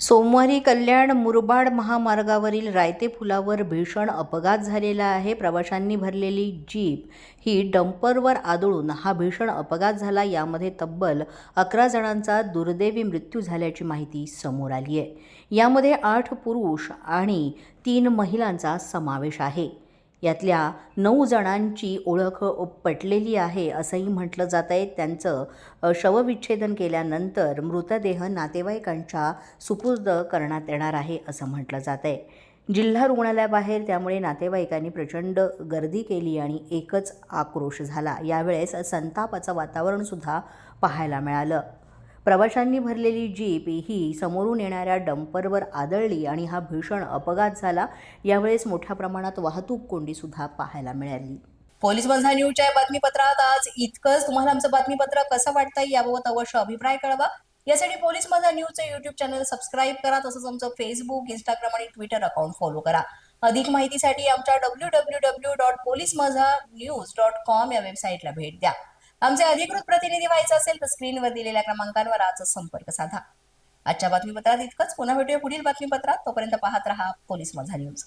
सोमवारी कल्याण मुरबाड महामार्गावरील रायते पुलावर भीषण अपघात झालेला आहे. प्रवाशांनी भरलेली जीप ही डंपरवर आदळून हा भीषण अपघात झाला. यामध्ये तब्बल 11 जणांचा दुर्दैवी मृत्यू झाल्याची माहिती समोर आली आहे. यामध्ये 8 पुरुष आणि 3 महिलांचा समावेश आहे. यातल्या 9 जणांची ओळख पटलेली आहे असंही म्हटलं जात आहे. त्यांचं शवविच्छेदन केल्यानंतर मृतदेह नातेवाईकांच्या सुपूर्द करण्यात येणार आहे असं म्हटलं जात आहे. जिल्हा रुग्णालयाबाहेर त्यामुळे नातेवाईकांनी प्रचंड गर्दी केली आणि एकच आक्रोश झाला. यावेळेस संतापाचं वातावरणसुद्धा पाहायला मिळालं. प्रवाशांनी भरलेली जीप ही समोरून येणाऱ्या डंपरवर आदळली आणि हा भीषण अपघात झाला. यावेळेस मोठ्या प्रमाणात वाहतूक कोंडीसुद्धा पाहायला मिळाली. पोलीस माझा न्यूजच्या बातमीपत्रात आज इतकंच. तुम्हाला आमचं बातमीपत्र कसं वाटतंय याबाबत अवश्य अभिप्राय कळवा. यासाठी पोलीस माझा न्यूजचं युट्यूब चॅनल सबस्क्राईब करा. तसंच आमचं फेसबुक, इंस्टाग्राम आणि ट्विटर अकाउंट फॉलो करा. अधिक माहितीसाठी आमच्या www.policemazhanews.com या वेबसाईटला भेट द्या. आमचे अधिकृत प्रतिनिधी व्हायचं असेल तर स्क्रीनवर दिलेल्या क्रमांकांवर आजच संपर्क साधा. आजच्या बातमीपत्रात इतकंच. पुन्हा भेटूया पुढील बातमीपत्रात. तोपर्यंत पाहत रहा पोलीस माझा न्यूज.